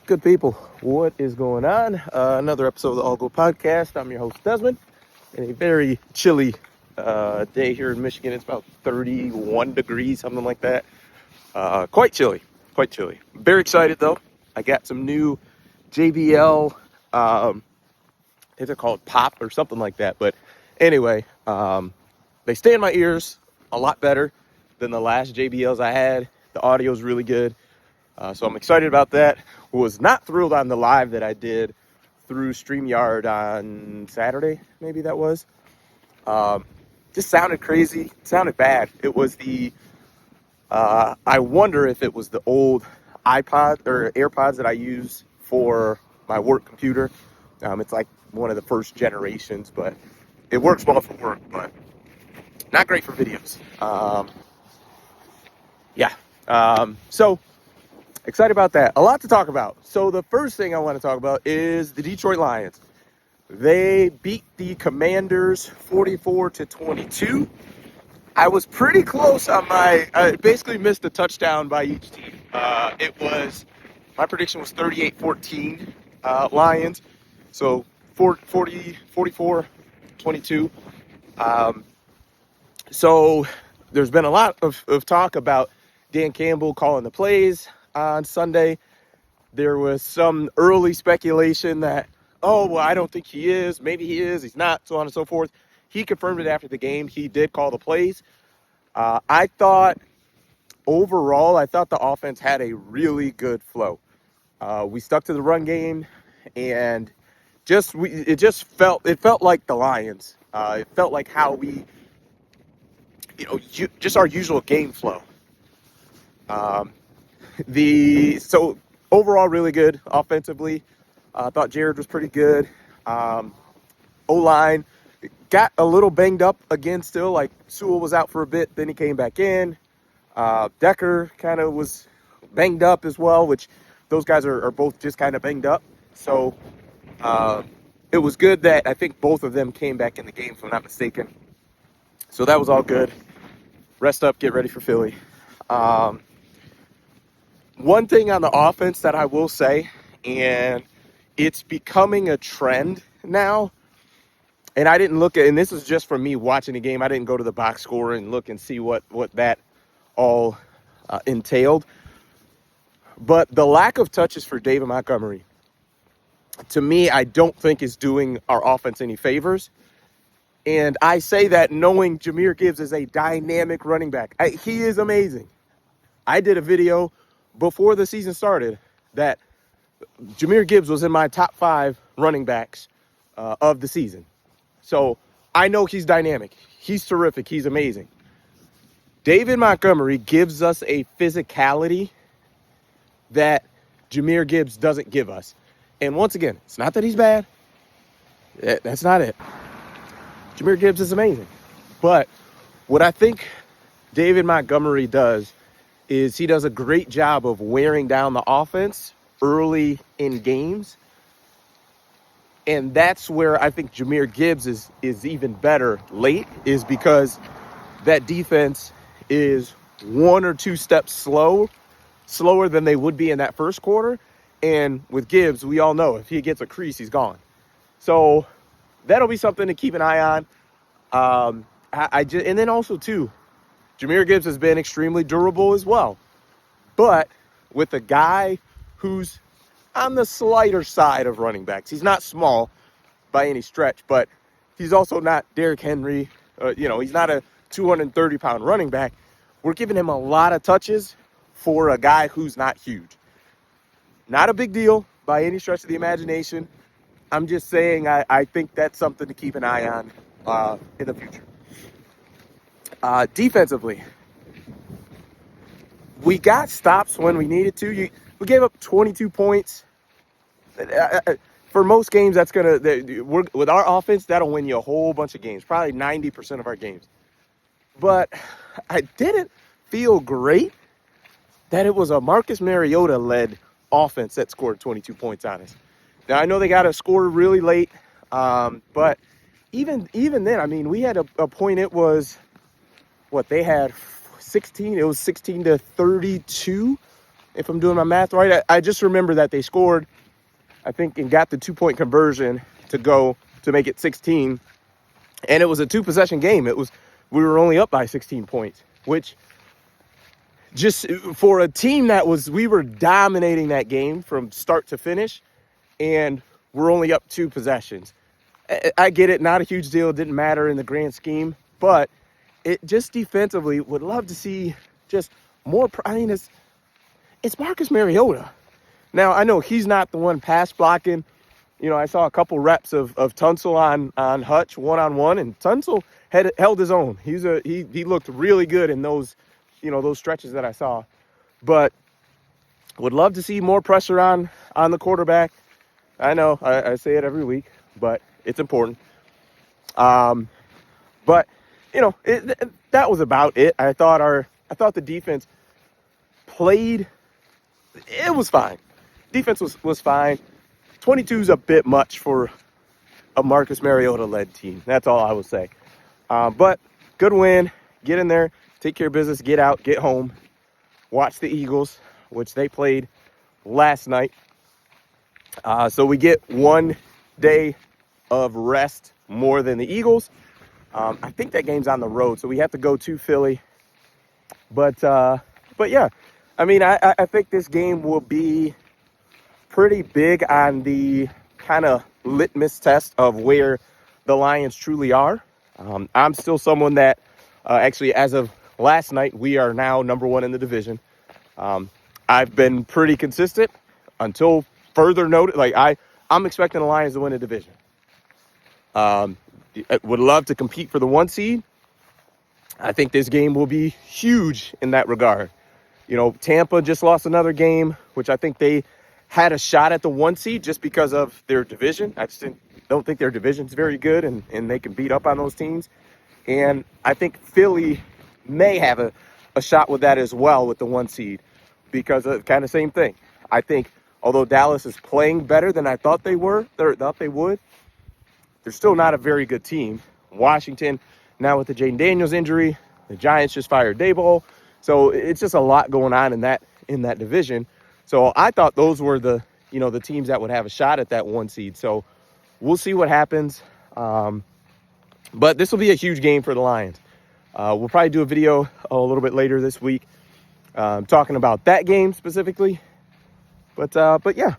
Good people, what is going on? Another episode of the All Go Podcast. I'm your host, Desmond. In a very chilly day here in Michigan. It's about 31 degrees, something like that. Quite chilly. Very excited, though. I got some new JBL, is it called Pop or something like that? But anyway, they stay in my ears a lot better than the last JBLs I had. The audio is really good. So I'm excited about that. Was not thrilled on the live that I did through StreamYard on Saturday, maybe that was. Just sounded crazy. It sounded bad. It was I wonder if it was the old iPod or AirPods that I use for my work computer. It's like one of the first generations, but it works well for work, but not great for videos. So excited about that. A lot to talk about. So the first thing I want to talk about is the Detroit Lions. They beat the Commanders 44-22. I was pretty close on I basically missed a touchdown by each team. My prediction was 38-14 Lions. So 44-22. So there's been a lot of talk about Dan Campbell calling the plays on Sunday. There was some early speculation that, I don't think he is. Maybe he is. He's not, so on and so forth. He confirmed it after the game. He did call the plays. I thought the offense had a really good flow. We stuck to the run game, and it felt like the Lions. It felt like how we, just our usual game flow. So overall, really good offensively. I thought Jared was pretty good. O-line got a little banged up again still. Like Sewell was out for a bit, then he came back in. Decker kind of was banged up as well, which those guys are both just kind of banged up. So it was good that I think both of them came back in the game, if I'm not mistaken. So that was all good. Rest up, get ready for Philly. One thing on the offense that I will say, and it's becoming a trend now, and I didn't look at, and this is just from me watching the game. I didn't go to the box score and look and see what that all entailed. But the lack of touches for David Montgomery, to me, I don't think is doing our offense any favors. And I say that knowing Jahmyr Gibbs is a dynamic running back. He is amazing. I did a video before the season started that Jahmyr Gibbs was in my top 5 running backs of the season. So I know he's dynamic. He's terrific. He's amazing. David Montgomery gives us a physicality that Jahmyr Gibbs doesn't give us. And once again, it's not that he's bad. That's not it. Jahmyr Gibbs is amazing. But what I think David Montgomery does is he does a great job of wearing down the offense early in games. And that's where I think Jahmyr Gibbs is even better late, is because that defense is 1 or 2 steps slower than they would be in that first quarter. And with Gibbs, we all know if he gets a crease, he's gone. So that'll be something to keep an eye on. And then also, too, Jahmyr Gibbs has been extremely durable as well. But with a guy who's on the slighter side of running backs, he's not small by any stretch, but he's also not Derrick Henry. He's not a 230-pound running back. We're giving him a lot of touches for a guy who's not huge. Not a big deal by any stretch of the imagination. I'm just saying I think that's something to keep an eye on in the future. Defensively, we got stops when we needed to. We gave up 22 points. For most games, with our offense, that'll win you a whole bunch of games, probably 90% of our games. But I didn't feel great that it was a Marcus Mariota-led offense that scored 22 points on us. Now, I know they got a score really late, but even then, I mean, we had a point. It was, they had 16. It was 16-32 if I'm doing my math right. I just remember that they scored, I think, and got the 2-point conversion to make it 16. And it was a 2-possession game. We were only up by 16 points, which just for a team we were dominating that game from start to finish, and we're only up 2 possessions. I get it, not a huge deal. It didn't matter in the grand scheme, but it just defensively would love to see just more. I mean, it's Marcus Mariota. Now, I know he's not the one pass blocking. I saw a couple reps of Tunsil on Hutch one-on-one, and Tunsil held his own. He looked really good in those stretches that I saw. But would love to see more pressure on the quarterback. I know I say it every week, but it's important. But that was about it. I thought the defense played. It was fine. Defense was fine. 22 is a bit much for a Marcus Mariota-led team. That's all I will say. But good win. Get in there, take care of business, get out, get home. Watch the Eagles, which they played last night. So we get 1 day of rest more than the Eagles. I think that game's on the road, so we have to go to Philly. But yeah, I mean, I think this game will be pretty big on the kind of litmus test of where the Lions truly are. I'm still someone that actually, as of last night, we are now number 1 in the division. I've been pretty consistent until further notice. Like I'm expecting the Lions to win the division. Would love to compete for the 1 seed. I think this game will be huge in that regard. Tampa just lost another game, which I think they had a shot at the 1 seed just because of their division. I just don't think their division's very good, and they can beat up on those teams. And I think Philly may have a shot with that as well with the 1 seed because of kind of same thing. I think although Dallas is playing better than I thought they would, they're still not a very good team. Washington, now with the Jaden Daniels injury, the Giants just fired Daboll. So it's just a lot going on in that division. So I thought those were the teams that would have a shot at that 1 seed. So we'll see what happens. But this will be a huge game for the Lions. We'll probably do a video a little bit later this week talking about that game specifically. But yeah,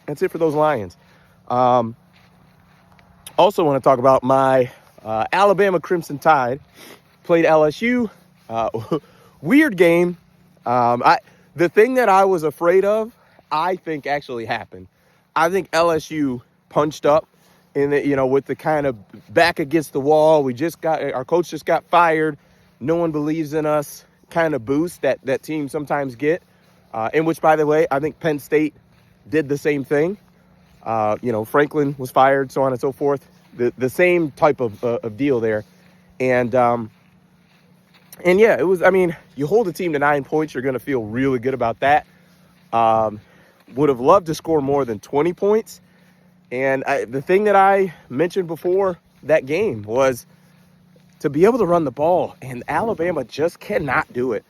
that's it for those Lions. Also want to talk about my Alabama Crimson Tide. Played LSU. Weird game. The thing that I was afraid of, I think actually happened. I think LSU punched up with the kind of back against the wall. Our coach just got fired. No one believes in us kind of boost that teams sometimes get. In which, by the way, I think Penn State did the same thing. Franklin was fired, so on and so forth. The same type of deal there. And yeah, it was, I mean, you hold a team to 9 points, you're going to feel really good about that. Would have loved to score more than 20 points. And the thing that I mentioned before that game was to be able to run the ball, and Alabama just cannot do it.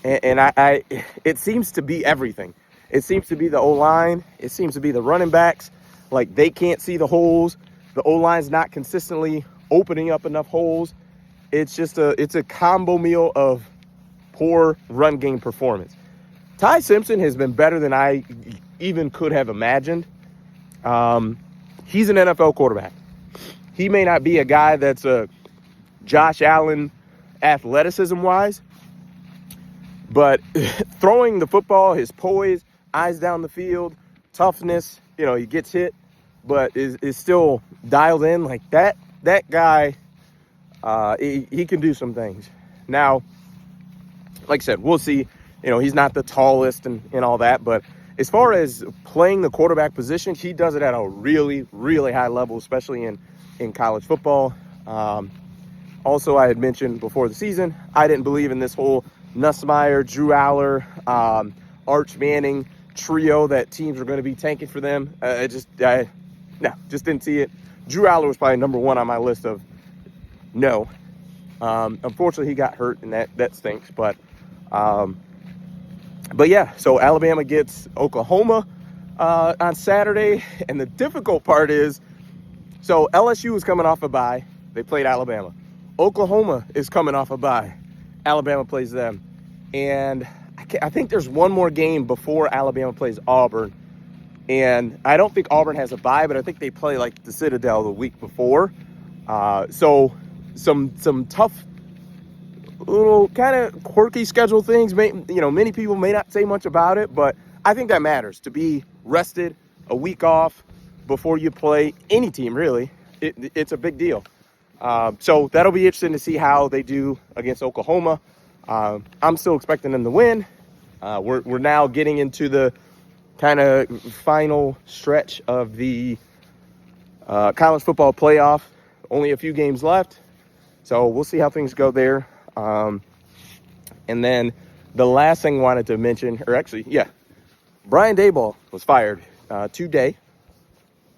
It seems to be everything. It seems to be the O-line. It seems to be the running backs. Like, they can't see the holes. The O-line's not consistently opening up enough holes. It's a combo meal of poor run game performance. Ty Simpson has been better than I even could have imagined. He's an NFL quarterback. He may not be a guy that's a Josh Allen athleticism-wise, but throwing the football, his poise, eyes down the field, toughness, he gets hit, but is still dialed in. Like that guy, he can do some things. Now, like I said, we'll see. He's not the tallest and all that, but as far as playing the quarterback position, he does it at a really, really high level, especially in college football. Also, I had mentioned before the season, I didn't believe in this whole Nussmeier, Drew Aller, Arch Manning trio that teams were going to be tanking for them. Just didn't see it. Drew Aller was probably number 1 on my list of no. Unfortunately, he got hurt, and that stinks. But But yeah, so Alabama gets Oklahoma on Saturday. And the difficult part is, so LSU is coming off a bye. They played Alabama. Oklahoma is coming off a bye. Alabama plays them. And I think there's one more game before Alabama plays Auburn. And I don't think Auburn has a bye, but I think they play like the Citadel the week before. So some tough, little kind of quirky schedule things. Many people may not say much about it, but I think that matters, to be rested, a week off before you play any team, really. It's a big deal. So that'll be interesting to see how they do against Oklahoma. I'm still expecting them to win. We're now getting into the kind of final stretch of the college football playoff. Only a few games left, so we'll see how things go there. And then the last thing I wanted to mention, Brian Daboll was fired today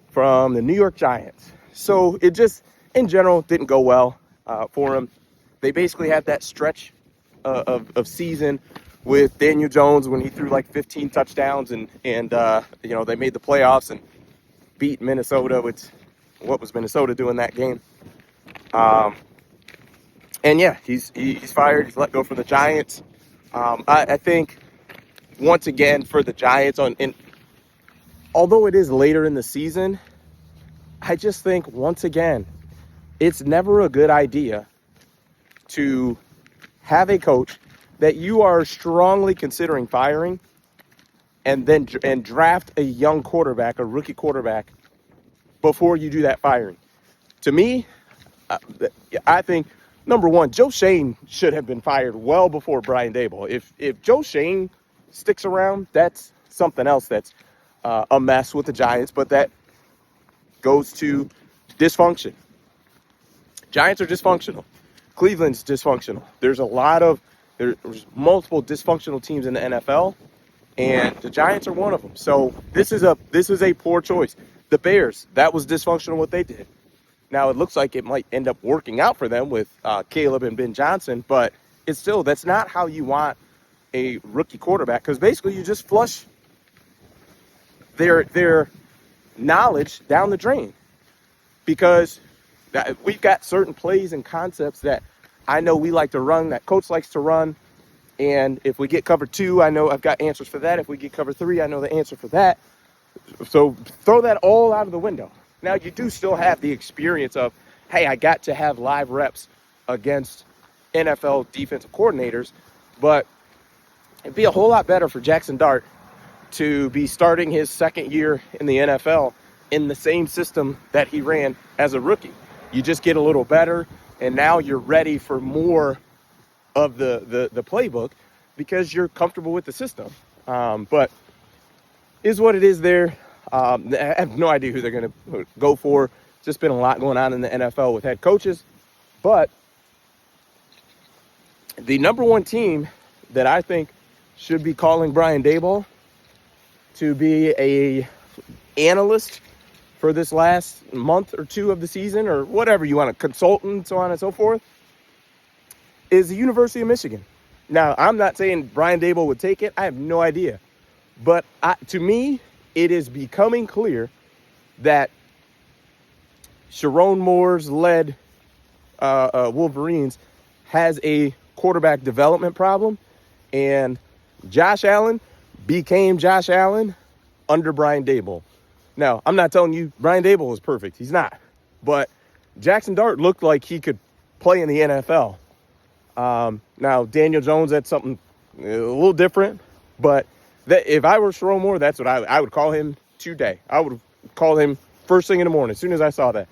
from the New York Giants. So it just, in general, didn't go well for him. They basically had that stretch of season with Daniel Jones when he threw like 15 touchdowns and they made the playoffs and beat Minnesota, what was Minnesota doing that game? And yeah, he's fired. He's let go from the Giants. I think once again for the Giants, although it is later in the season, I just think once again it's never a good idea to have a coach that you are strongly considering firing and draft a young quarterback, a rookie quarterback, before you do that firing. To me, I think, number one, Joe Shane should have been fired well before Brian Daboll. If Joe Shane sticks around, that's something else that's a mess with the Giants, but that goes to dysfunction. Giants are dysfunctional. Cleveland's dysfunctional. There's multiple dysfunctional teams in the NFL, and the Giants are one of them. So this is a poor choice. The Bears, that was dysfunctional what they did. Now it looks like it might end up working out for them with Caleb and Ben Johnson, but that's not how you want a rookie quarterback, because basically you just flush their knowledge down the drain. Because we've got certain plays and concepts that I know we like to run, that coach likes to run. And if we get cover 2, I know I've got answers for that. If we get cover 3, I know the answer for that. So throw that all out of the window. Now, you do still have the experience of, hey, I got to have live reps against NFL defensive coordinators, but it'd be a whole lot better for Jackson Dart to be starting his second year in the NFL in the same system that he ran as a rookie. You just get a little better, and now you're ready for more of the playbook because you're comfortable with the system. But is what it is there. I have no idea who they're going to go for. It's just been a lot going on in the NFL with head coaches. But the number one team that I think should be calling Brian Daboll to be a analyst for this last month or two of the season, or whatever you want, a consultant, so on and so forth, is the University of Michigan. Now, I'm not saying Brian Daboll would take it. I have no idea. But to me, it is becoming clear that Sharon Moore's led Wolverines has a quarterback development problem, and Josh Allen became Josh Allen under Brian Daboll. Now, I'm not telling you Brian Daboll is perfect. He's not. But Jackson Dart looked like he could play in the NFL. Now, Daniel Jones, that's something a little different. But if I were Sharon Moore, that's what I would call him today. I would call him first thing in the morning as soon as I saw that.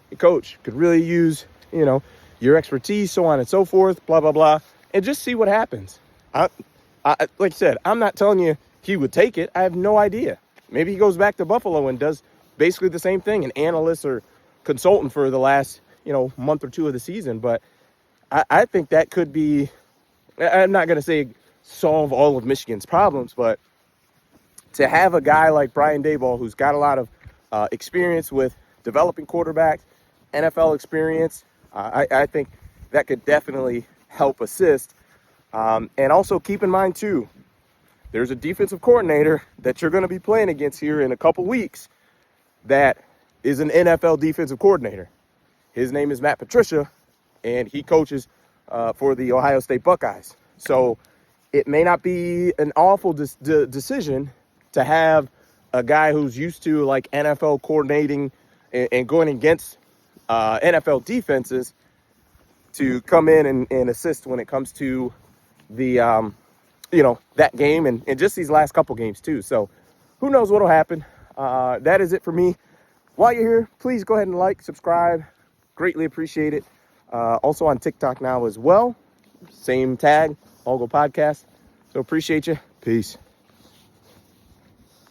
The coach could really use, your expertise, so on and so forth, blah, blah, blah, and just see what happens. Like I said, I'm not telling you he would take it. I have no idea. Maybe he goes back to Buffalo and does basically the same thing, an analyst or consultant for the last, month or two of the season. But I think that could be, I'm not going to say solve all of Michigan's problems, but to have a guy like Brian Daboll, who's got a lot of experience with developing quarterbacks, NFL experience, I think that could definitely help assist. And also keep in mind, too, there's a defensive coordinator that you're going to be playing against here in a couple weeks that is an NFL defensive coordinator. His name is Matt Patricia, and he coaches for the Ohio State Buckeyes. So it may not be an awful decision to have a guy who's used to like NFL coordinating and going against NFL defenses to come in and assist when it comes to the, that game and just these last couple games too. So who knows what'll happen. That is it for me. While you're here, please go ahead and like, subscribe. Greatly appreciate it. Also on TikTok now as well. Same tag, All Go Podcast. So appreciate you. Peace.